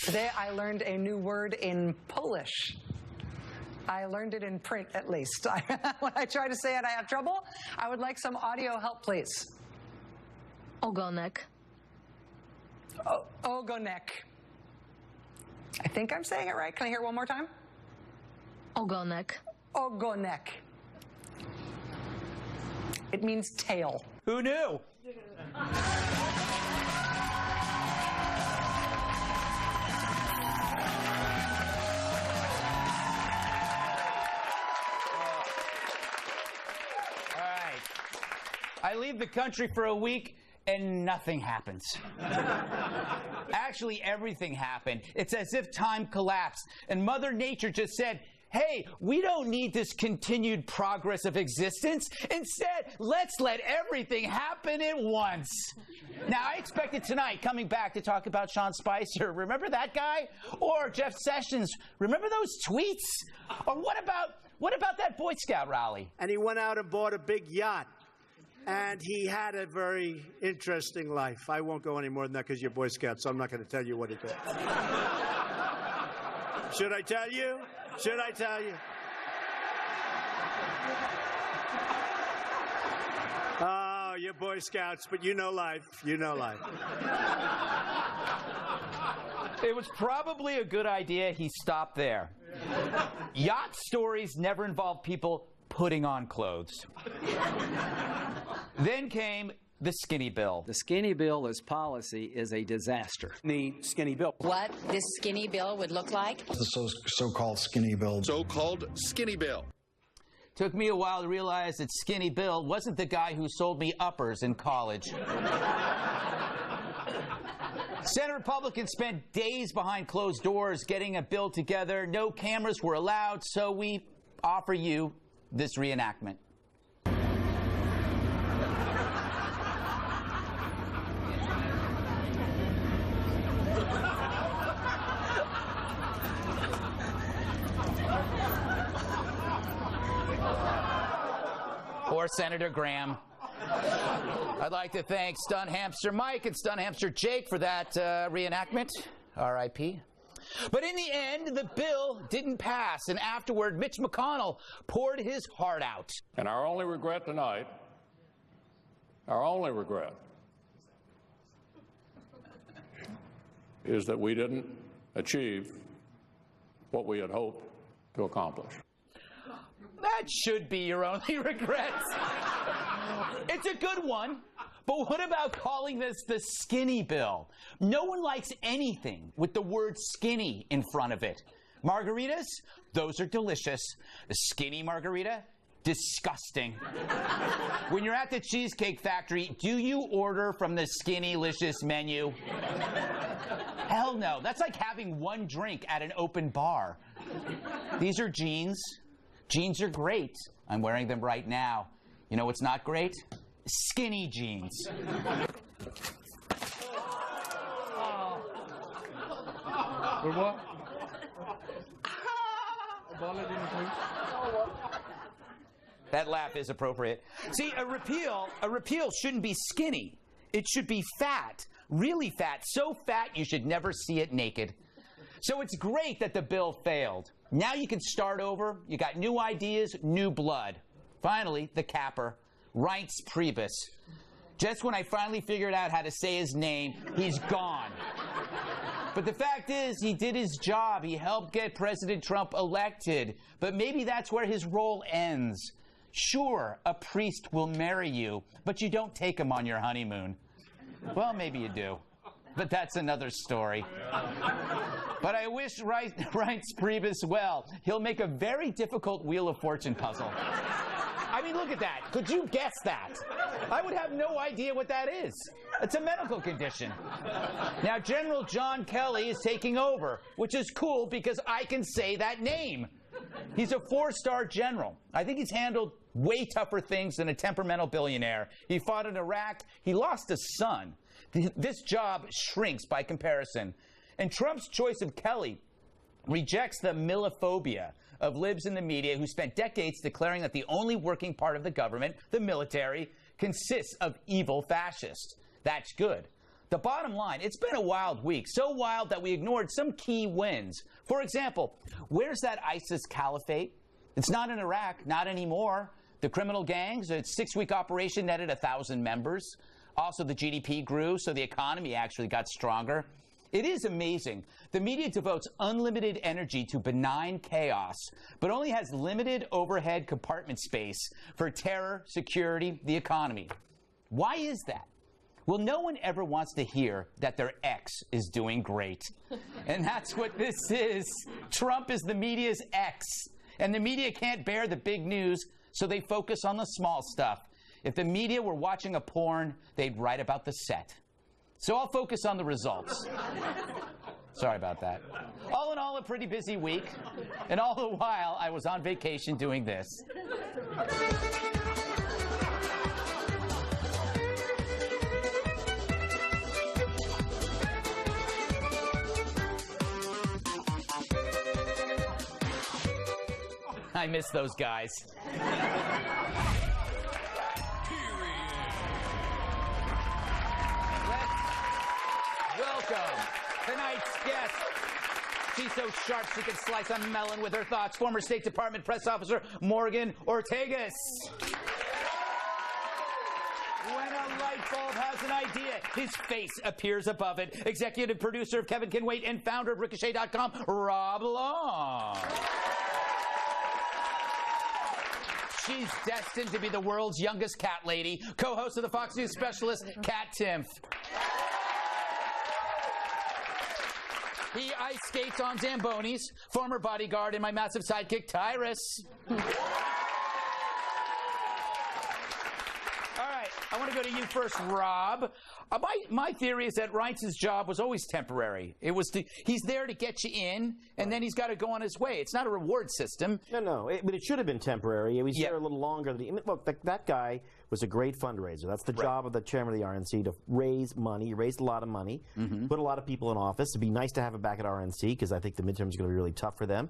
Today I learned a new word in Polish. I learned it in print, at least. When I try to say it, I have trouble. I would like some audio help, please. Ogonek. Ogonek. I think I'm saying it right. Can I hear it one more time? Ogonek. Ogonek. It means tail. Who knew? I leave the country for a week and nothing happens. Actually, everything happened. It's as if time collapsed and Mother Nature just said, hey, we don't need this continued progress of existence. Instead, let's let everything happen at once. Now, I expected tonight coming back to talk about Sean Spicer. Remember that guy? Or Jeff Sessions. Remember those tweets? Or what about that Boy Scout rally? And he went out and bought a big yacht. And he had a very interesting life. I won't go any more than that because you're Boy Scout, so I'm not going to tell you what he did. Should I tell you? Should I tell you? Oh, you're Boy Scouts, but you know life. You know life. It was probably a good idea he stopped there. Yacht stories never involve people putting on clothes. Then came the skinny bill. The skinny bill as policy is a disaster. The skinny bill. What this skinny bill would look like? The so-called skinny bill. So-called skinny bill. Took me a while to realize that Skinny Bill wasn't the guy who sold me uppers in college. Senate Republicans spent days behind closed doors getting a bill together. No cameras were allowed, so we offer you this reenactment. Or Senator Graham. I'd like to thank Stun Hamster Mike and Stun Hamster Jake for that reenactment. R.I.P. But in the end, the bill didn't pass, and afterward, Mitch McConnell poured his heart out. And our only regret tonight, our only regret, is that we didn't achieve what we had hoped to accomplish. That should be your only regret. It's a good one. But what about calling this the skinny bill? No one likes anything with the word skinny in front of it. Margaritas? Those are delicious. A skinny margarita? Disgusting. When you're at the Cheesecake Factory, do you order from the Skinnylicious menu? Hell no. That's like having one drink at an open bar. These are jeans. Jeans are great. I'm wearing them right now. You know what's not great? Skinny jeans. That laugh is appropriate. See, a repeal shouldn't be skinny. It should be fat. Really fat. So fat you should never see it naked. So it's great that the bill failed. Now you can start over. You got new ideas, new blood. Finally, the capper, Reince Priebus. Just when I finally figured out how to say his name, he's gone. But the fact is, he did his job. He helped get President Trump elected. But maybe that's where his role ends. Sure, a priest will marry you, but you don't take him on your honeymoon. Well, maybe you do. But that's another story. But I wish Reince Priebus well. He'll make a very difficult Wheel of Fortune puzzle. I mean, look at that. Could you guess that? I would have no idea what that is. It's a medical condition. Now, General John Kelly is taking over, which is cool because I can say that name. He's a 4-star general. I think he's handled way tougher things than a temperamental billionaire. He fought in Iraq. He lost a son. This job shrinks by comparison. And Trump's choice of Kelly rejects the millophobia of libs in the media who spent decades declaring that the only working part of the government, the military, consists of evil fascists. That's good. The bottom line, it's been a wild week. So wild that we ignored some key wins. For example, where's that ISIS caliphate? It's not in Iraq, not anymore. The criminal gangs, a 6-week operation netted 1,000 members. Also, the GDP grew, so the economy actually got stronger. It is amazing. The media devotes unlimited energy to benign chaos, but only has limited overhead compartment space for terror, security, the economy. Why is that? Well, no one ever wants to hear that their ex is doing great. And that's what this is. Trump is the media's ex. And the media can't bear the big news, so they focus on the small stuff. If the media were watching a porn, they'd write about the set. So I'll focus on the results. Sorry about that. All in all, a pretty busy week. And all the while, I was on vacation doing this. I miss those guys. Welcome tonight's guest. She's so sharp she can slice a melon with her thoughts. Former State Department press officer Morgan Ortagus. When a light bulb has an idea, his face appears above it. Executive producer of Kevin Can Wait and founder of Ricochet.com, Rob Long. She's destined to be the world's youngest cat lady, co-host of the Fox News specialist, Kat Timpf. He ice skates on Zambonis, former bodyguard and my massive sidekick, Tyrus. All right, I want to go to you first, Rob. My theory is that Reince's job was always temporary. He's there to get you in, and then he's got to go on his way. It's not a reward system. No, but it should have been temporary. He was there a little longer. Look, that guy was a great fundraiser. That's the job of the chairman of the RNC, to raise money. He raised a lot of money, put a lot of people in office. It'd be nice to have him back at RNC, because I think the midterms are going to be really tough for them.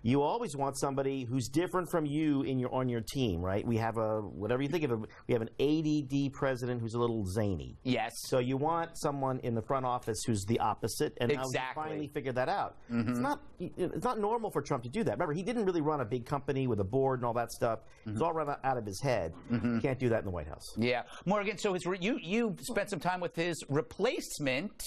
You always want somebody who's different from you on your team, right? We have whatever you think of, we have an ADD president who's a little zany. Yes. So you want someone in the front office who's the opposite, and now he finally figured that out. It's not normal for Trump to do that. Remember, he didn't really run a big company with a board and all that stuff. It's all run out of his head. You can't do that in the White House. Yeah. Morgan, so you spent some time with his replacement,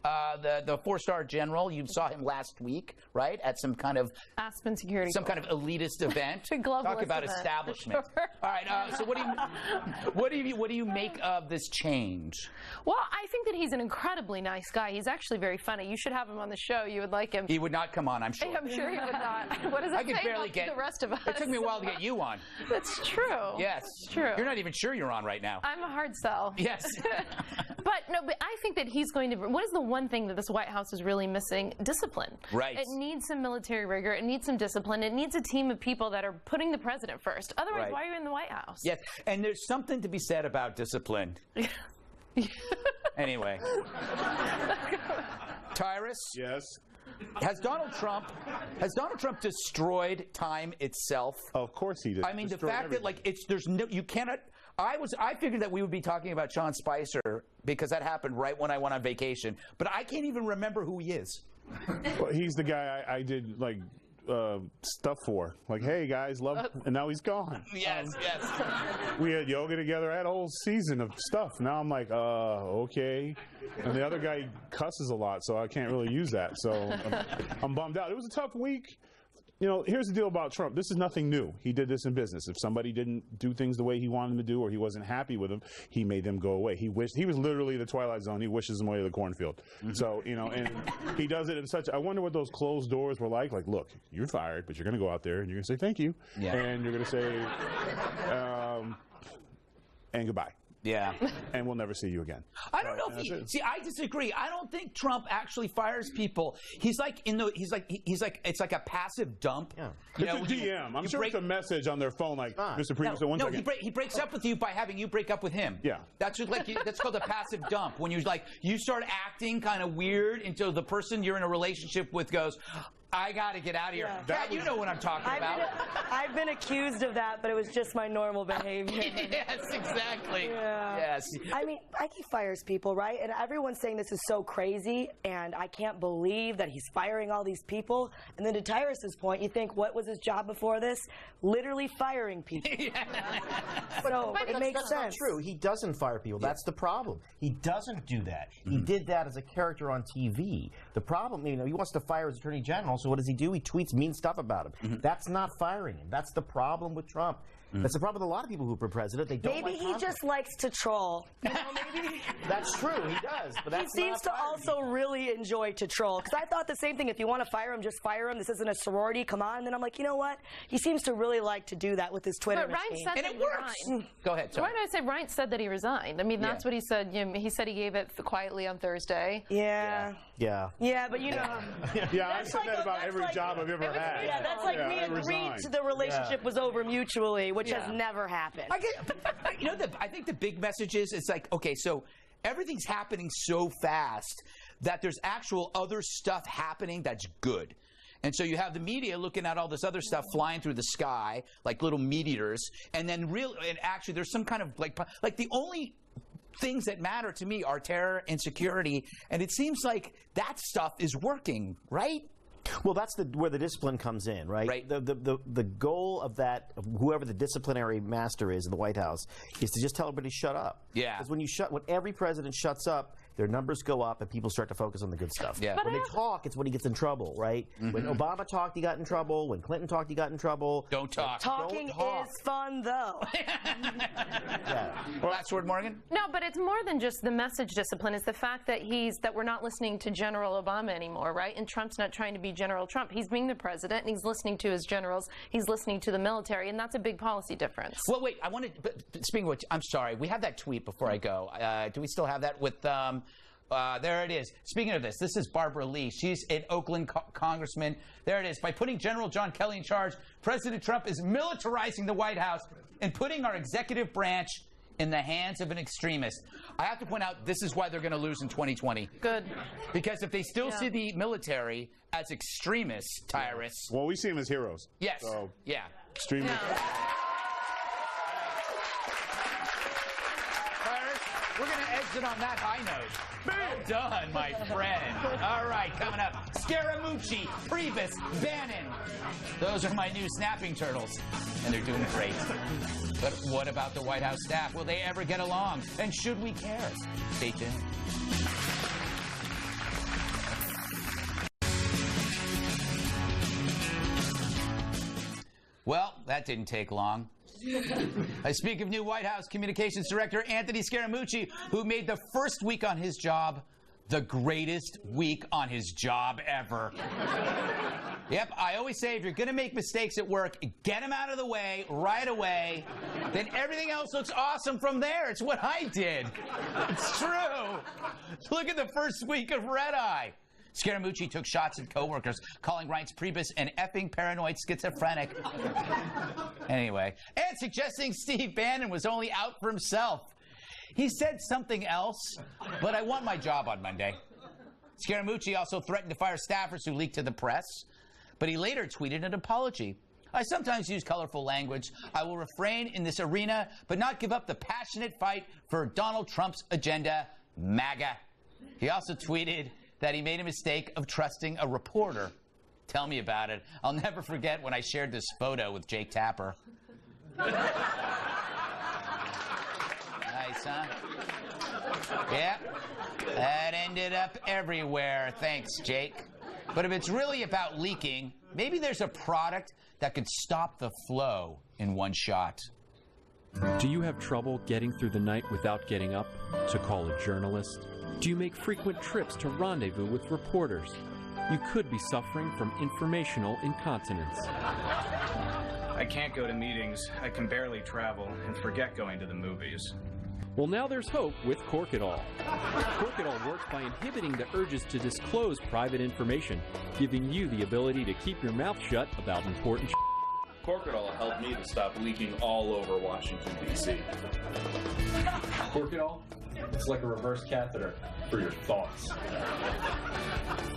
the 4-star general. You saw him last week, right, at some kind of Aspen Security, some kind of elitist event. Talk about establishment. Sure. All right. So what do you make of this change? Well, I think that he's an incredibly nice guy. He's actually very funny. You should have him on the show. You would like him. He would not come on, I'm sure. I'm sure he would not. What does that say about the rest of us? It took me a while to get you on. That's true. Yes. It's true. You're not even sure you're on right now. I'm a hard sell. Yes. But I think that he's going to. What is the one thing that this White House is really missing? Discipline. Right. It needs some military rigor. It needs some discipline. It needs a team of people that are putting the president first. Otherwise, why are you in the White House? Yes, and there's something to be said about discipline. Anyway. Tyrus? Yes. Has Donald Trump destroyed time itself? Of course he did. I mean, the fact that you cannot. I figured that we would be talking about Sean Spicer because that happened right when I went on vacation, but I can't even remember who he is. Well, he's the guy I did stuff for. Like, hey guys, and now he's gone. Yes. We had yoga together. I had a whole season of stuff. Now I'm like, okay. And the other guy cusses a lot, so I can't really use that. So I'm bummed out. It was a tough week. You know, here's the deal about Trump. This is nothing new. He did this in business. If somebody didn't do things the way he wanted them to do, or he wasn't happy with them, he made them go away. He was literally the Twilight Zone. He wishes them away to the cornfield. So, and he does it in such. I wonder what those closed doors were like. Like, look, you're fired, but you're going to go out there and you're going to say thank you, and you're going to say and goodbye. Yeah. And we'll never see you again. I don't know if I disagree. I don't think Trump actually fires people. He's like it's like a passive dump. Yeah. It's a DM. I'm sure it's a message on their phone like, Mr. Producer, one second. He breaks up with you by having you break up with him. Yeah. That's that's called a passive dump. When you start acting kind of weird until the person you're in a relationship with goes, I got to get out of here. Yeah. That, you know what I'm talking about. I've been accused of that, but it was just my normal behavior. Yes, exactly. Yeah. Yes. I mean, he fires people, right? And everyone's saying this is so crazy, and I can't believe that he's firing all these people. And then to Tyrus's point, you think, what was his job before this? Literally firing people. So it makes That's sense. not true. He doesn't fire people. That's the problem. He doesn't do that. He did that as a character on TV. The problem, he wants to fire his attorney general, so what does he do? He tweets mean stuff about him. That's not firing him. That's the problem with Trump. That's the problem with a lot of people who are president. They don't Maybe he just likes to troll. Maybe. That's true. He does. But that's he seems to also really enjoy to troll. Because I thought the same thing. If you want to fire him, just fire him. This isn't a sorority. Come on. And then I'm like, you know what? He seems to really like to do that with his Twitter But Ryan machine. said that he resigned. Go ahead. Why did I say Ryan said that he resigned? I mean, that's what he said. He said he gave it quietly on Thursday. Yeah. Yeah. Yeah, but you know. Yeah, I said that about every job I've ever had. Yeah, that's like me agreed to the relationship was over mutually, which has never happened. I think the big message is, it's like, okay, so everything's happening so fast that there's actual other stuff happening that's good. And so you have the media looking at all this other stuff flying through the sky like little meteors, and then actually there's some kind of like the only things that matter to me are terror and security, and it seems like that stuff is working, right? Well, that's where the discipline comes in, right? Right. The goal of that, of whoever the disciplinary master is in the White House, is to just tell everybody to shut up. Yeah. Because when every president shuts up, their numbers go up and people start to focus on the good stuff. Yeah. When they talk, it's when he gets in trouble, right? When Obama talked, he got in trouble. When Clinton talked, he got in trouble. Don't talk. Talking is fun, though. Well, last word, Morgan? No, but it's more than just the message discipline. It's the fact that we're not listening to General Obama anymore, right? And Trump's not trying to be General Trump. He's being the president, and he's listening to his generals. He's listening to the military, and that's a big policy difference. Well, wait. Speaking of which, I'm sorry. We have that tweet before I go. Do we still have that with? There it is. Speaking of this is Barbara Lee. She's an Oakland congressman. There it is. By putting General John Kelly in charge, President Trump is militarizing the White House and putting our executive branch in the hands of an extremist. I have to point out, this is why they're going to lose in 2020. Good. Because if they still see the military as extremists, Tyrus. Well, we see them as heroes. Yes. So, yeah. Extremists. We're going to exit on that high note. Well done, my friend. All right, coming up, Scaramucci, Priebus, Bannon. Those are my new snapping turtles, and they're doing great. But what about the White House staff? Will they ever get along? And should we care? Stay tuned. Well, that didn't take long. I speak of new White House Communications Director Anthony Scaramucci, who made the first week on his job the greatest week on his job ever. Yep, I always say if you're going to make mistakes at work, get them out of the way right away. Then everything else looks awesome from there. It's what I did. It's true. Look at the first week of Red Eye. Scaramucci took shots at coworkers, calling Reince Priebus an effing paranoid schizophrenic. Anyway, and suggesting Steve Bannon was only out for himself. He said something else, but I want my job on Monday. Scaramucci also threatened to fire staffers who leaked to the press, but he later tweeted an apology. I sometimes use colorful language. I will refrain in this arena, but not give up the passionate fight for Donald Trump's agenda, MAGA. He also tweeted that he made a mistake of trusting a reporter. Tell me about it. I'll never forget when I shared this photo with Jake Tapper. Nice, huh? Yeah, that ended up everywhere. Thanks, Jake. But if it's really about leaking, maybe there's a product that could stop the flow in one shot. Do you have trouble getting through the night without getting up to call a journalist? Do you make frequent trips to rendezvous with reporters? You could be suffering from informational incontinence. I can't go to meetings, I can barely travel, and forget going to the movies. Well, now there's hope with Cork It All. Cork It All works by inhibiting the urges to disclose private information, giving you the ability to keep your mouth shut about important Corkadol helped me to stop leaking all over Washington, D.C. Corkadol? It's like a reverse catheter for your thoughts.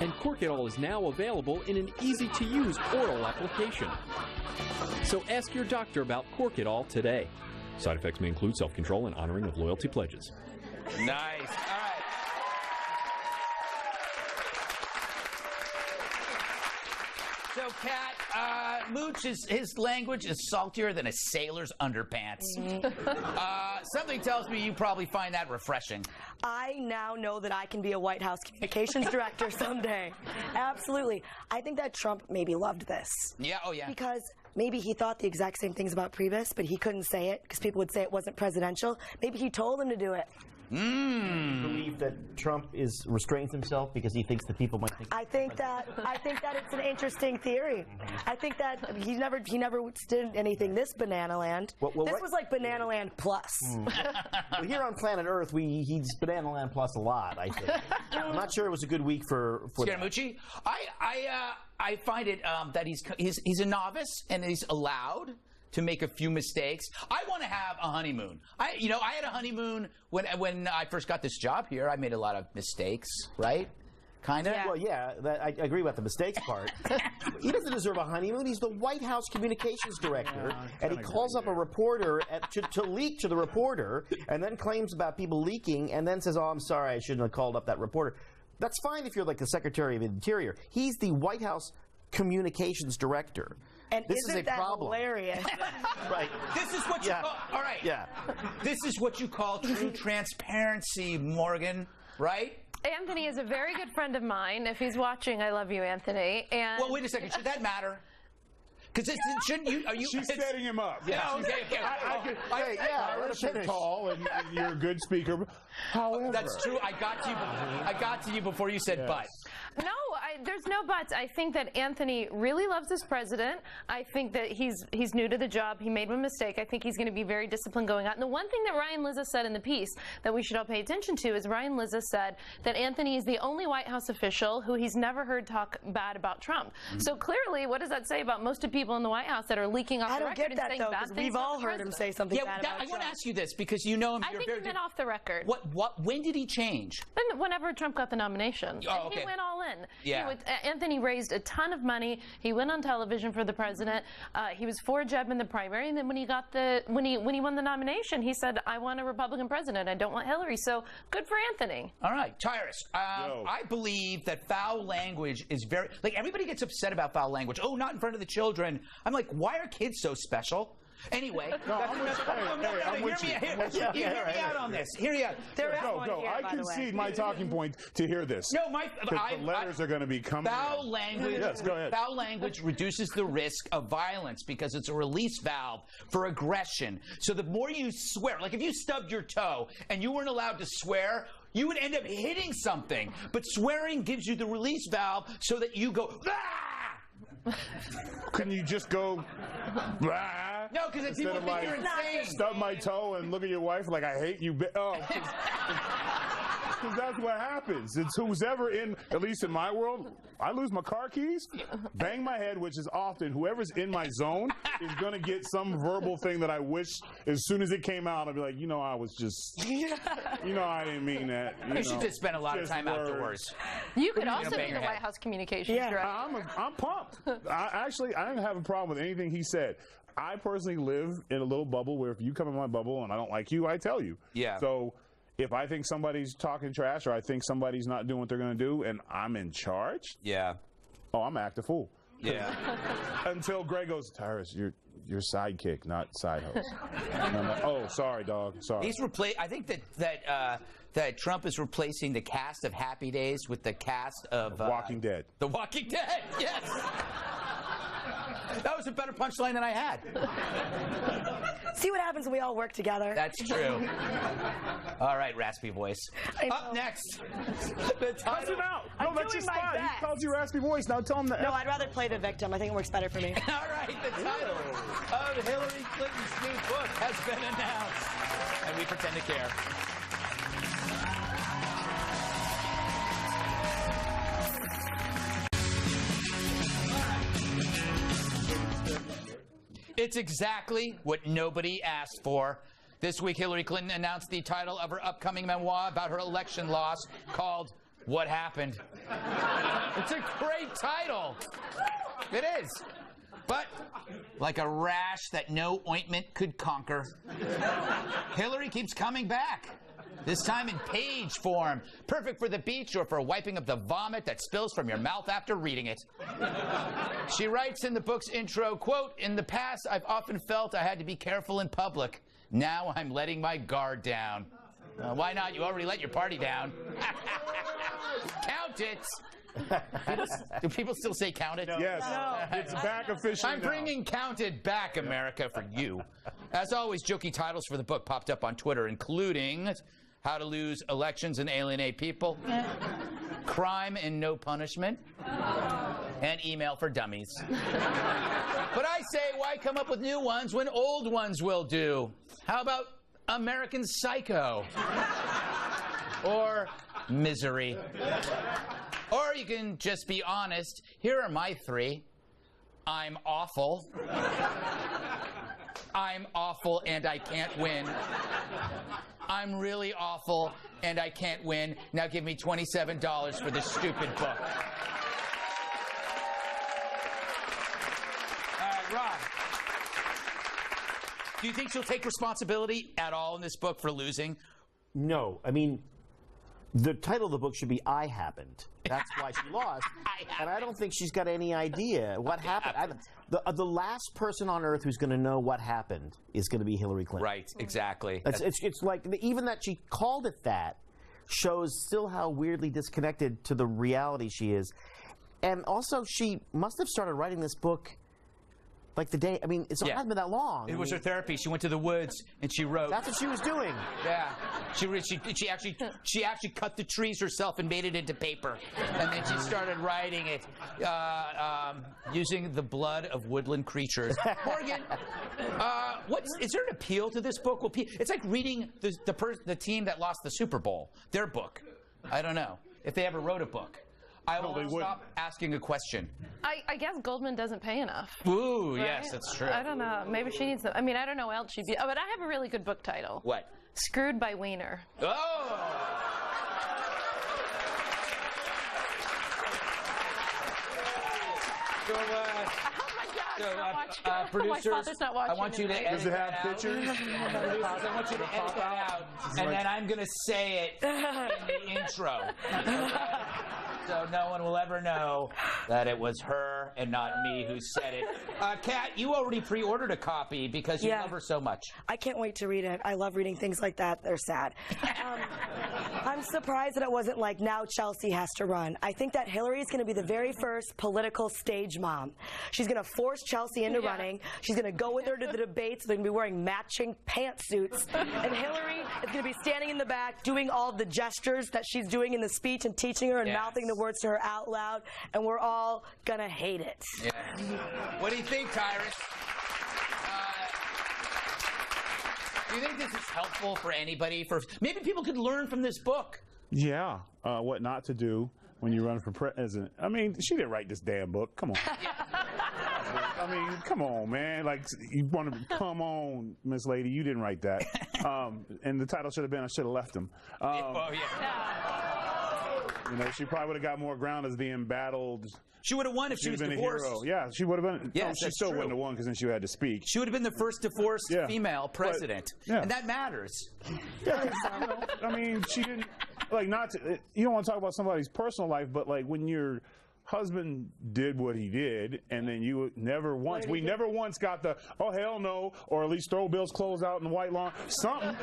And Corkadol is now available in an easy-to-use oral application. So ask your doctor about Corkadol today. Side effects may include self-control and honoring of loyalty pledges. Nice. All right. So, Kat, Mooch, his language is saltier than a sailor's underpants. Something tells me you probably find that refreshing. I now know that I can be a White House communications director someday. Absolutely. I think that Trump maybe loved this. Yeah, oh yeah. Because maybe he thought the exact same things about Priebus, but he couldn't say it because people would say it wasn't presidential. Maybe he told him to do it. Do you believe that Trump restrains himself because he thinks that people might think? I think that it's an interesting theory. I think that he never did anything this Banana Land. This was like Banana Land plus. Well, here on planet Earth, he's Banana Land plus a lot, I think. I'm not sure it was a good week for Scaramucci. I find it that he's a novice and he's allowed to make a few mistakes. I want to have a honeymoon. I had a honeymoon when I first got this job here. I made a lot of mistakes, right? Kind of? Yeah. Well, yeah, I agree about the mistakes part. He doesn't deserve a honeymoon. He's the White House communications director, and he calls up a reporter to leak to the reporter, and then claims about people leaking, and then says, oh, I'm sorry, I shouldn't have called up that reporter. That's fine if you're like the Secretary of Interior. He's the White House communications director. And this isn't is a that problem. Hilarious? Right. This is what you call, all right. Yeah. This is what you call true transparency, Morgan, right? Anthony is a very good friend of mine. If he's watching, I love you, Anthony. And well, wait a second. Should that matter? Because shouldn't you? She's setting him up. Yeah. Okay. Iris, you're tall and you're a good speaker. However, that's true. I got to you before you said but. No, there's no buts. I think that Anthony really loves this president. I think that he's new to the job. He made one mistake. I think he's going to be very disciplined going out. And the one thing that Ryan Lizza said in the piece that we should all pay attention to is Ryan Lizza said that Anthony is the only White House official who he's never heard talk bad about Trump. So clearly, what does that say about most of the people in the White House that are leaking off the record and saying bad things? We've all heard him say something bad about Trump. I want to ask you this because you know him. I think he went off the record. When did he change? Whenever Trump got the nomination. Oh, okay. He went all in. Yeah. Anthony raised a ton of money. He went on television for the president. He was for Jeb in the primary, and then when he won the nomination, he said, "I want a Republican president. I don't want Hillary." So good for Anthony. All right, Tyrus. I believe that foul language is very everybody gets upset about foul language. Oh, not in front of the children. I'm like, why are kids so special? Anyway, hear me out on this. Hear me out. Go. I concede my talking point to hear this. No, the letters are going to be coming. Foul language. Yes, go ahead. Foul language reduces the risk of violence because it's a release valve for aggression. So the more you swear, like if you stubbed your toe and you weren't allowed to swear, you would end up hitting something. But swearing gives you the release valve so that you go, ah! Can you just go, ah? No, because people think you're insane. Stub my toe and look at your wife like I hate you. Because that's what happens. It's who's ever in, at least in my world, I lose my car keys, bang my head, which is often whoever's in my zone is going to get some verbal thing that I wish as soon as it came out, I'd be like, I was just, I didn't mean that. You should just spend a lot of time outdoors. You could also be the White House communications director. I'm pumped. I didn't have a problem with anything he said. I personally live in a little bubble where if you come in my bubble and I don't like you, I tell you. Yeah. So if I think somebody's talking trash or I think somebody's not doing what they're going to do and I'm in charge, I'm act a fool. Yeah. Until Greg goes, Tyrus, you're sidekick, not side host. And I'm like, oh, sorry, dog. Sorry. I think that Trump is replacing the cast of Happy Days with the cast of Walking Dead. The Walking Dead. Yes. That was a better punchline than I had. See what happens when we all work together. That's true. All right, raspy voice. Up next, the title. Him out. No, that's your spot. He calls you raspy voice. Now tell him that. No, I'd rather play the victim. I think it works better for me. All right, the title of Hillary Clinton's new book has been announced, and we pretend to care. It's exactly what nobody asked for. This week, Hillary Clinton announced the title of her upcoming memoir about her election loss called What Happened. It's a great title. It is. But like a rash that no ointment could conquer, Hillary keeps coming back. This time in page form, perfect for the beach or for wiping up the vomit that spills from your mouth after reading it. She writes in the book's intro, quote, "In the past, I've often felt I had to be careful in public. Now I'm letting my guard down." Why not? You already let your party down. Count it. Do people still say count it? Yes. No. It's back officially. I'm bringing counted back, America, for you. As always, jokey titles for the book popped up on Twitter, including How to Lose Elections and Alienate People, Crime and No Punishment, and Email for Dummies. But I say, why come up with new ones when old ones will do? How about American Psycho? Or Misery? Or you can just be honest. Here are my three. I'm awful. I'm awful and I can't win. I'm really awful and I can't win. Now give me $27 for this stupid book. All right, Ron. Do you think she'll take responsibility at all in this book for losing? No. I mean, the title of the book should be I Happened. That's why she lost. And I don't think she's got any idea what happened. The last person on earth who's going to know what happened is going to be Hillary Clinton. Right, exactly. It's like, even that she called it that shows still how weirdly disconnected to the reality she is. And also, she must have started writing this book like the day, I mean, it hasn't been that long. It was her therapy. She went to the woods and she wrote. That's what she was doing. Yeah. She actually cut the trees herself and made it into paper. And then she started writing it using the blood of woodland creatures. Morgan, is there an appeal to this book? It's like reading the team that lost the Super Bowl, their book. I don't know if they ever wrote a book. I will stop asking a question. I guess Goldman doesn't pay enough. Ooh, right? yes, that's true. I don't know. Maybe she needs I mean, I don't know what else she'd be. Oh, but I have a really good book title. What? Screwed by Wiener. Oh! Producers, I want you to edit Does it have that pictures? Out. I want you to edit that out, and then I'm going to say it in the intro. So no one will ever know that it was her and not me who said it. Kat, you already pre-ordered a copy because you love her so much. I can't wait to read it. I love reading things like that. They're sad. I'm surprised that it wasn't like, now Chelsea has to run. I think that Hillary is going to be the very first political stage mom. She's going to force Chelsea into running. She's going to go with her to the debates. They're going to be wearing matching pantsuits. And Hillary is going to be standing in the back doing all the gestures that she's doing in the speech and teaching her and mouthing the words to her out loud. And we're all going to hate it. Yeah. What do you think, Tyrus? Do you think this is helpful for anybody? Maybe people could learn from this book. Yeah. What not to do when you run for president. I mean, she didn't write this damn book. Come on. I mean, come on, man. Like, you want to come on, Miss Lady. You didn't write that. And the title should have been, I Should Have Left Him. You know, she probably would have got more ground as the embattled. She would have won if she was divorced. A hero. Yeah, she would have been. Yes, she still wouldn't have won because then she had to speak. She would have been the first divorced female president. And that matters. Yeah, I mean, she didn't, like, not to, you don't want to talk about somebody's personal life, but, like, when your husband did what he did, and then we never once got the, oh, hell no, or at least throw Bill's clothes out in the white lawn, something,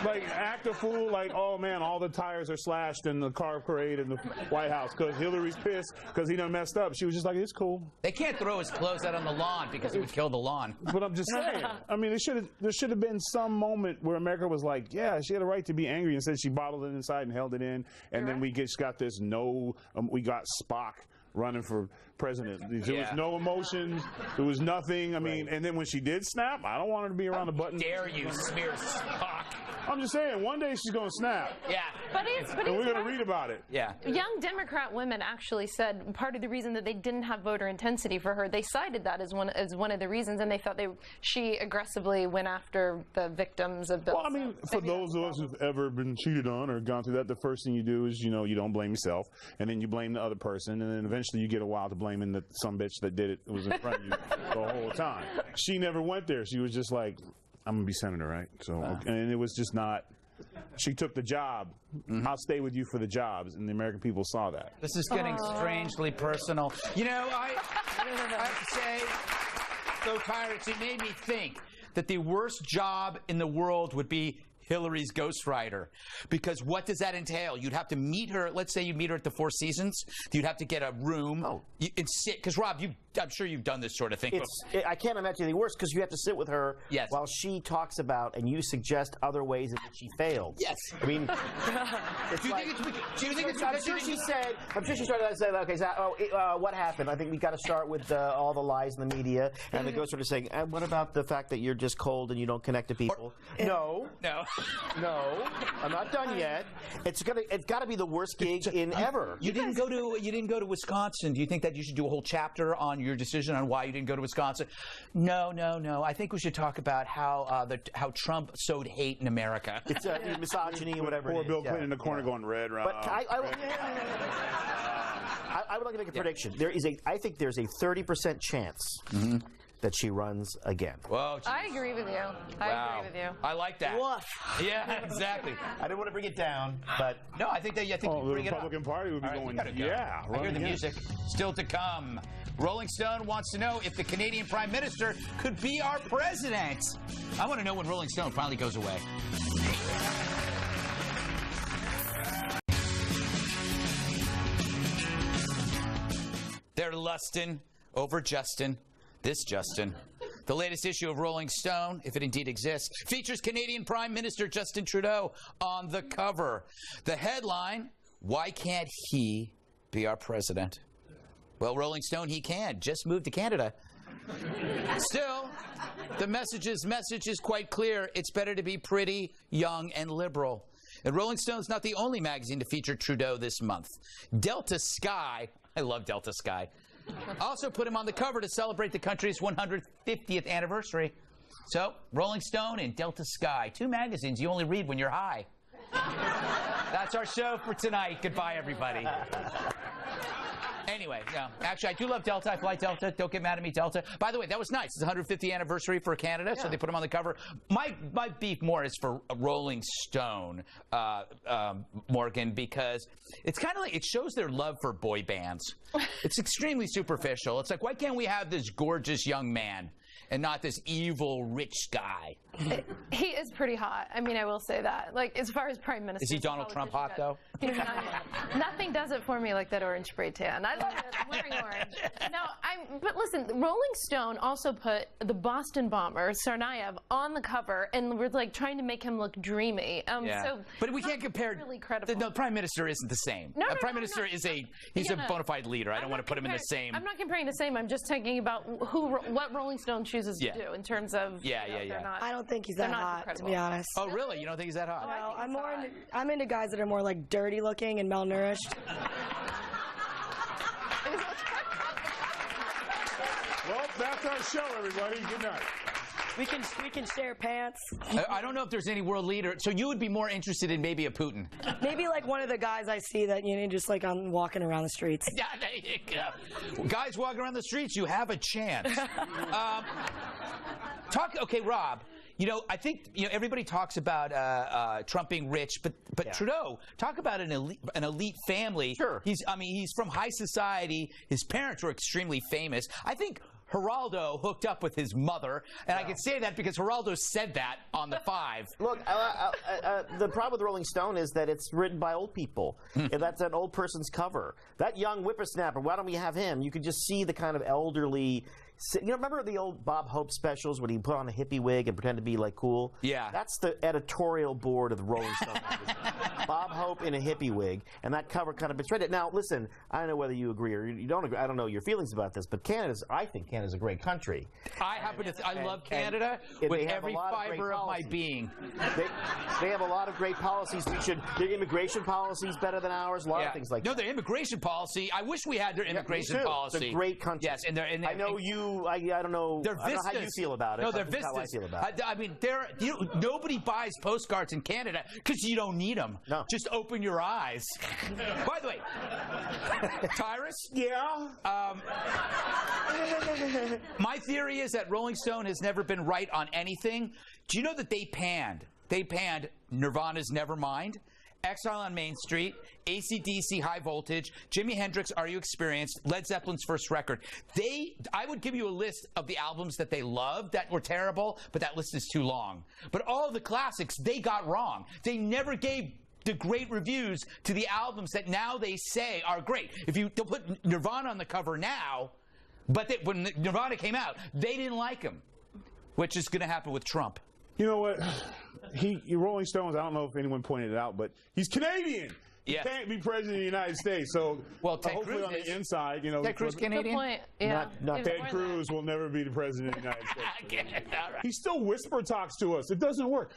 like, act a fool, like, oh, man, all the tires are slashed in the car parade in the White House because Hillary's pissed because he done messed up. She was just like, it's cool. They can't throw his clothes out on the lawn because it would kill the lawn. But I'm just saying, I mean, there should have been some moment where America was like, yeah, she had a right to be angry, and said she bottled it inside and held it in, and then we just got this we got Spock running for president. There was no emotions. There was nothing. I mean, and then when she did snap, I don't want her to be around the button. Dare you smear stock? I'm just saying, one day she's going to snap. Yeah. But and we're going to read about it. Yeah. Young Democrat women actually said part of the reason that they didn't have voter intensity for her, they cited that as one of the reasons, and they thought she aggressively went after the victims of Bill. Well, I mean, for those of us who've ever been cheated on or gone through that, the first thing you do is, you don't blame yourself, and then you blame the other person, and then eventually you get a while to blaming the some bitch that did it was in front of you the whole time. She never went there. She was just like, I'm going to be senator, right? So, and it was just not. She took the job. I'll stay with you for the jobs, and the American people saw that. This is getting strangely personal. I have to say, though, Tyrus, it made me think that the worst job in the world would be Hillary's ghostwriter, because what does that entail? You'd have to meet her. Let's say you meet her at the Four Seasons. You'd have to get a room and sit. Because Rob, I'm sure you've done this sort of thing. I can't imagine anything worse, because you have to sit with her while she talks about and you suggest other ways in which she failed. Yes. I mean, do you think it's I'm sure she started to say, okay, so, what happened? I think we got to start with all the lies in the media, and the ghostwriter saying, what about the fact that you're just cold and you don't connect to people? No, I'm not done yet. It's got to be the worst gig in ever. You didn't go to Wisconsin. Do you think that you should do a whole chapter on your decision on why you didn't go to Wisconsin? No. I think we should talk about how Trump sowed hate in America. It's misogyny or whatever. Poor Bill Clinton in the corner going red. But I would like to make a prediction. I think there's a 30% chance that she runs again. Whoa, I agree with you. I agree with you. I like that. Woof. Yeah, exactly. I didn't want to bring it down, but no, I think you bring it up. The Republican Party would be going, yeah. I hear the music. Still to come. Rolling Stone wants to know if the Canadian Prime Minister could be our president. I want to know when Rolling Stone finally goes away. They're lusting over Justin. This Justin. The latest issue of Rolling Stone, if it indeed exists, features Canadian Prime Minister Justin Trudeau on the cover. The headline, why can't he be our president? Well, Rolling Stone, he can. Just moved to Canada. Still, the message is quite clear. It's better to be pretty, young, and liberal. And Rolling Stone's not the only magazine to feature Trudeau this month. Delta Sky, I love Delta Sky, also put him on the cover to celebrate the country's 150th anniversary. So, Rolling Stone and Delta Sky, two magazines you only read when you're high. That's our show for tonight. Goodbye, everybody. Anyway, actually, I do love Delta. I fly Delta. Don't get mad at me, Delta. By the way, that was nice. It's the 150th anniversary for Canada, so they put him on the cover. My beef more is for Rolling Stone, Morgan, because it's kind of like it shows their love for boy bands. It's extremely superficial. It's like, why can't we have this gorgeous young man and not this evil rich guy? He is pretty hot. I mean, I will say that. Like, as far as prime minister, is he Donald Trump hot though? Nothing does it for me like that orange spray tan. I love it. I'm wearing orange. But listen, Rolling Stone also put the Boston bomber Tsarnaev on the cover, and we're like trying to make him look dreamy. So, but we can't compare. Really credible. The prime minister isn't the same. No, prime minister is a bona fide leader. I don't want to put him in the same. I'm not comparing the same. I'm just talking about what Rolling Stone chooses to do in terms of. I don't think he's that hot, to be honest. Oh, really? You don't think he's that hot? No, I'm into guys that are more like dirty looking and malnourished. Well, that's our show, everybody. Good night. We can share pants. I don't know if there's any world leader. So you would be more interested in maybe a Putin? Maybe like one of the guys I see that, just like I'm walking around the streets. Yeah, there you go. Guys walking around the streets, you have a chance. Okay, Rob. I think everybody talks about Trump being rich, but Trudeau, talk about an elite family. Sure. He's from high society. His parents were extremely famous. I think Geraldo hooked up with his mother, and I can say that because Geraldo said that on the 5. Look, the problem with Rolling Stone is that it's written by old people, and that's an old person's cover. That young whippersnapper, why don't we have him? You could just see the kind of elderly You know, remember the old Bob Hope specials when he put on a hippie wig and pretended to be like cool? Yeah. That's the editorial board of the Rolling Stone magazine. Bob Hope in a hippie wig, and that cover kind of betrayed it. Now, listen, I don't know whether you agree or you don't agree. I don't know your feelings about this, but I think Canada's a great country. I love Canada with every fiber of my being. They have a lot of great policies. Their immigration policy is better than ours. A lot of things like that. No, their immigration policy. I wish we had their immigration policy. It's a great country. Yes, and I know you. I don't know. I don't know how you feel about it. No, they're vistas. How I feel about it. I mean, nobody buys postcards in Canada because you don't need them. No. Just open your eyes. By the way, Tyrus. Yeah. My theory is that Rolling Stone has never been right on anything. Do you know that they panned Nirvana's Nevermind, Exile on Main Street, AC/DC High Voltage, Jimi Hendrix Are You Experienced, Led Zeppelin's first record. I would give you a list of the albums that they loved that were terrible, but that list is too long. But all of the classics they got wrong. They never gave the great reviews to the albums that now they say are great. If you put Nirvana on the cover now, but when Nirvana came out, they didn't like them, which is going to happen with Trump. You know what? Rolling Stones, I don't know if anyone pointed it out, but he's Canadian. He can't be president of the United States. So hopefully Cruz on the inside, you know. Ted Cruz Canadian? Good point. Yeah. Not Ted Cruz will never be the president of the United States. He still whisper talks to us. It doesn't work.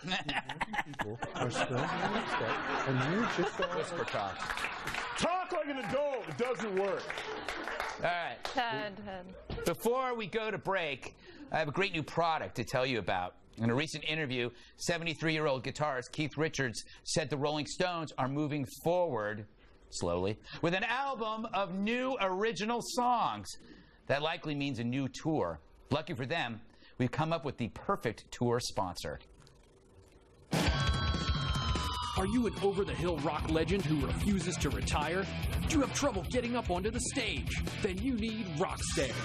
People are still and you just whisper talk. Talk like an adult. It doesn't work. All right. Ted. Before we go to break, I have a great new product to tell you about. In a recent interview, 73-year-old guitarist Keith Richards said the Rolling Stones are moving forward, slowly, with an album of new original songs. That likely means a new tour. Lucky for them, we've come up with the perfect tour sponsor. Are you an over-the-hill rock legend who refuses to retire? Do you have trouble getting up onto the stage? Then you need Rockstairs.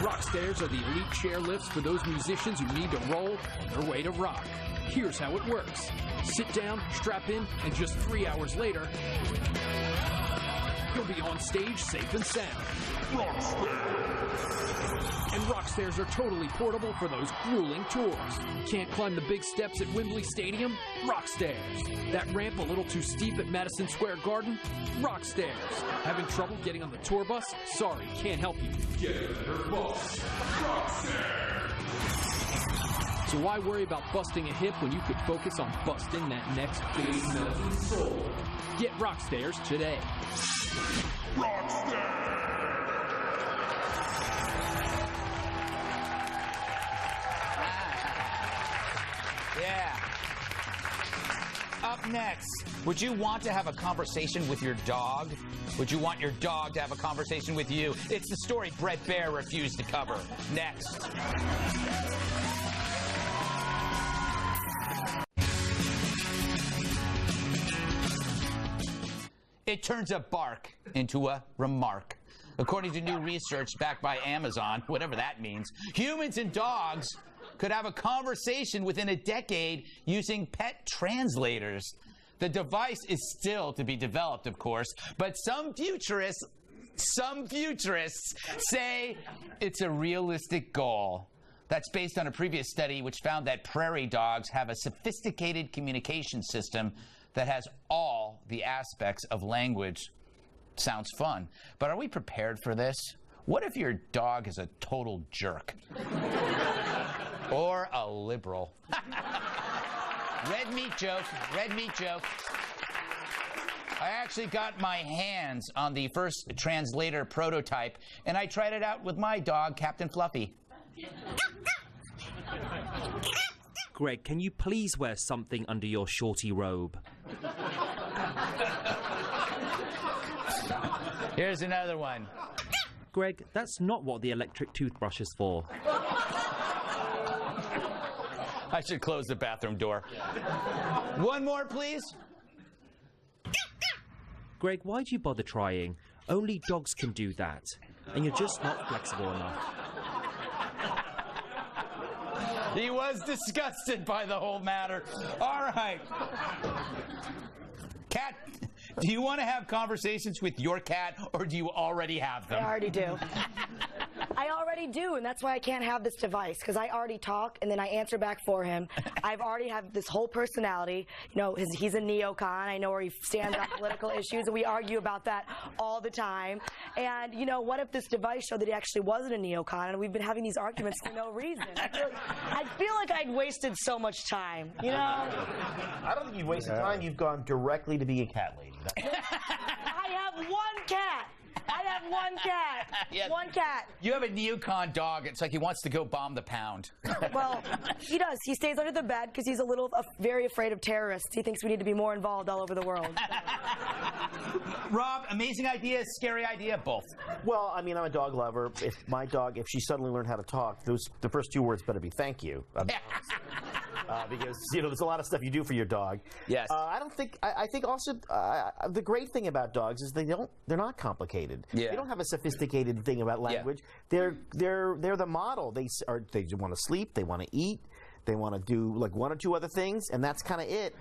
Rockstairs are the elite chairlifts for those musicians who need to roll their way to rock. Here's how it works. Sit down, strap in, and just 3 hours later, you'll be on stage safe and sound. And Rockstairs are totally portable for those grueling tours. Can't climb the big steps at Wembley Stadium? Rockstairs. That ramp a little too steep at Madison Square Garden? Rockstairs. Having trouble getting on the tour bus? Sorry, can't help you. Get your bus. Rockstairs. So why worry about busting a hip when you could focus on busting that next big melting soul? Get Rockstairs today. Rockstairs. Yeah. Up next, would you want to have a conversation with your dog? Would you want your dog to have a conversation with you? It's the story Bret Baier refused to cover. Next. It turns a bark into a remark. According to new research backed by Amazon, whatever that means, humans and dogs could have a conversation within a decade using pet translators. The device is still to be developed, of course, but some futurists say it's a realistic goal. That's based on a previous study which found that prairie dogs have a sophisticated communication system that has all the aspects of language. Sounds fun, but are we prepared for this? What if your dog is a total jerk? Or a liberal? Red meat joke. I actually got my hands on the first translator prototype, and I tried it out with my dog, Captain Fluffy. Greg, can you please wear something under your shorty robe? Here's another one. Greg, that's not what the electric toothbrush is for. I should close the bathroom door. One more, please. Greg, why do you bother trying? Only dogs can do that. And you're just not flexible enough. He was disgusted by the whole matter. All right. Do you want to have conversations with your cat, or do you already have them? I already do. I already do, and that's why I can't have this device, because I already talk and then I answer back for him. I've already have this whole personality. You know, he's a neocon. I know where he stands on political issues, and we argue about that all the time. And, you know, what if this device showed that he actually wasn't a neocon, and we've been having these arguments for no reason? I feel like I'd wasted so much time, you know? I don't think you've wasted time. You've gone directly to be a cat lady. I have one cat. I have one cat. Yeah. One cat. You have a neocon dog. It's like he wants to go bomb the pound. Well, he does. He stays under the bed because he's very afraid of terrorists. He thinks we need to be more involved all over the world. Rob, amazing idea, scary idea, both. Well, I mean, I'm a dog lover. If she suddenly learned how to talk, the first 2 words better be thank you. Because, you know, there's a lot of stuff you do for your dog. Yes. I think also the great thing about dogs is they're not complicated. Yeah. They don't have a sophisticated thing about language. Yeah. They're the model. They want to sleep, they want to eat, they want to do like 1 or 2 other things, and that's kind of it.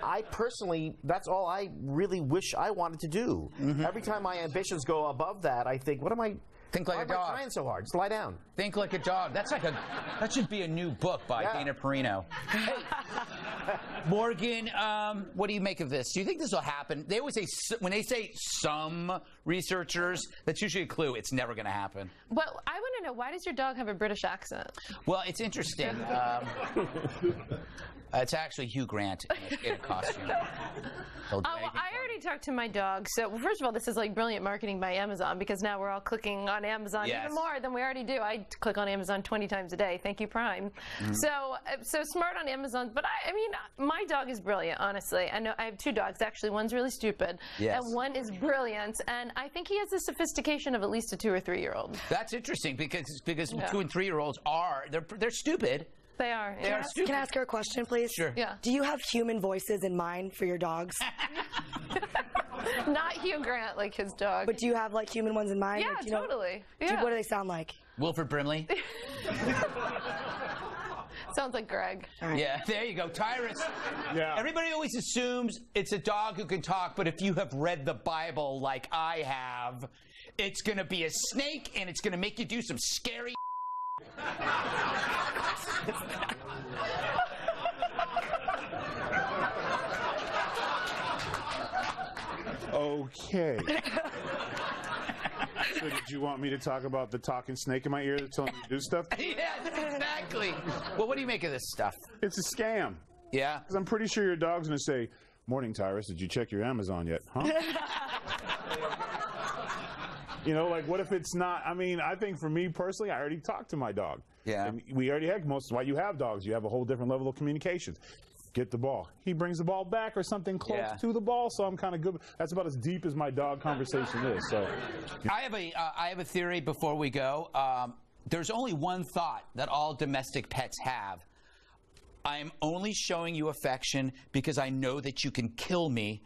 I personally, that's all I really wish I wanted to do. Mm-hmm. Every time my ambitions go above that, I think, Think like a dog. Why am I trying so hard? Just lie down. Think like a dog. That should be a new book by Dana Perino. Hey, Morgan, what do you make of this? Do you think this will happen? They always say, when they say some researchers, that's usually a clue. It's never going to happen. Well, I want to know, why does your dog have a British accent? Well, it's interesting. It's actually Hugh Grant in a costume. Well, I already talked to my dog. So, well, first of all, this is like brilliant marketing by Amazon, because now we're all clicking on Amazon even more than we already do. I click on Amazon 20 times a day. Thank you, Prime. Mm-hmm. So smart on Amazon. But I mean, my dog is brilliant, honestly. I know I have 2 dogs, actually. One's really stupid, and one is brilliant. And I think he has the sophistication of at least a 2 or 3-year-old. That's interesting, because 2 and 3-year-olds they're stupid. They are. Can I ask her a question, please? Sure. Yeah. Do you have human voices in mind for your dogs? Not Hugh Grant, like his dog. But do you have like human ones in mind? Yeah, totally. What do they sound like? Wilford Brimley. Sounds like Greg. Right. Yeah, there you go. Tyrus. Yeah. Everybody always assumes it's a dog who can talk, but if you have read the Bible like I have, it's going to be a snake, and it's going to make you do some scary Okay. So did you want me to talk about the talking snake in my ear that's telling me to do stuff? Yes, exactly. Well, what do you make of this stuff? It's a scam. Yeah? Because I'm pretty sure your dog's going to say, "Morning, Tyrus, did you check your Amazon yet?" Huh? You know, like, what if it's not? I mean, I think for me personally, I already talked to my dog. Yeah. And we already had why you have dogs. You have a whole different level of communication. Get the ball. He brings the ball back or something close to the ball, so I'm kind of good. That's about as deep as my dog conversation is. So, I have a theory before we go. There's only one thought that all domestic pets have. I'm only showing you affection because I know that you can kill me.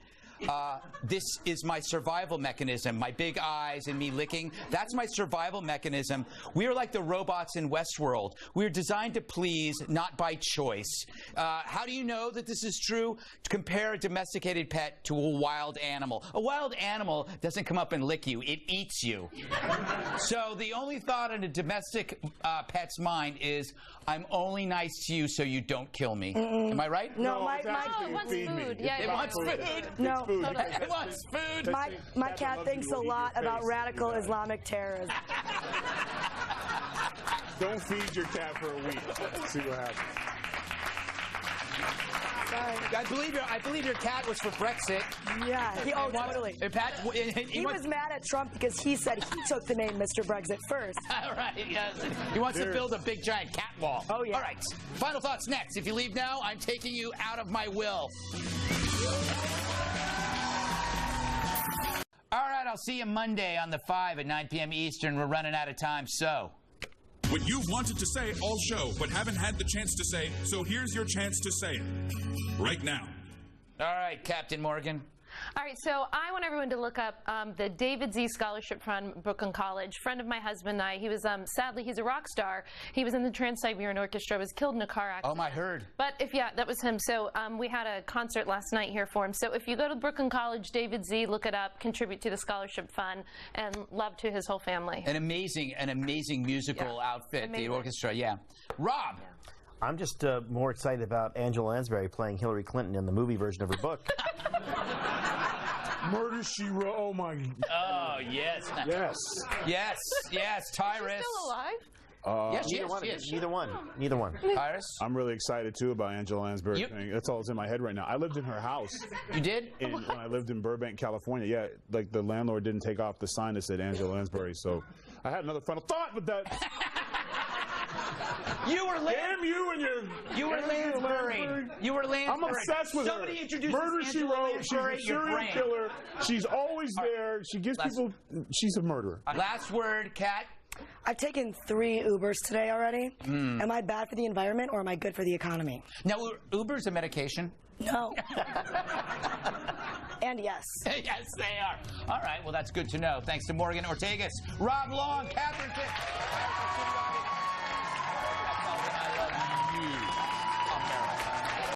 This is my survival mechanism. My big eyes and me licking, that's my survival mechanism. We are like the robots in Westworld. We're designed to please, not by choice. How do you know that this is true? To compare a domesticated pet to a wild animal. A wild animal doesn't come up and lick you. It eats you. So the only thought in a domestic pet's mind is, I'm only nice to you so you don't kill me. Am I right? No, it wants food. Yeah, it wants food. No. It wants food. My cat thinks a lot about radical Islamic terrorism. don't feed your cat for a week. See what happens. Sorry. I believe your cat was for Brexit. Yeah. Totally. He was mad at Trump because he said he took the name Mr. Brexit first. All right, yes. He wants to build a big giant cat wall. Oh, yeah. All right. Final thoughts next. If you leave now, I'm taking you out of my will. All right, I'll see you Monday on the 5 at 9 p.m. Eastern. We're running out of time, so. What you've wanted to say all show, but haven't had the chance to say, so here's your chance to say it. Right now. All right, Captain Morgan. All right, so I want everyone to look up the David Z Scholarship Fund, Brooklyn College. Friend of my husband and I, he was, sadly, he's a rock star. He was in the Trans-Siberian Orchestra, was killed in a car accident. Oh, I heard. But yeah, that was him. So we had a concert last night here for him. So if you go to Brooklyn College, David Z, look it up, contribute to the scholarship fund, and love to his whole family. An amazing musical outfit, the orchestra, yeah. Rob. I'm just more excited about Angela Lansbury playing Hillary Clinton in the movie version of her book. Murder, She Wrote. Oh, my. Oh, yes. Yes, Tyrus. Still alive? Neither one. Tyrus? I'm really excited, too, about Angela Lansbury thing. That's all that's in my head right now. I lived in her house. You did? When I lived in Burbank, California. Yeah, like the landlord didn't take off the sign that said Angela Lansbury, so I had another final thought, but that... Damn you and your... You were Lansbury. I'm obsessed with Somebody her. introduced Murder, She Wrote. She's a serial killer. She's always there. She gives people... She's a murderer. Last word, Kat. I've taken 3 Ubers today already. Am I bad for the environment or am I good for the economy? Now, Uber's a medication? No. And yes. Yes, they are. All right, well, that's good to know. Thanks to Morgan Ortegas, Rob Long, Kat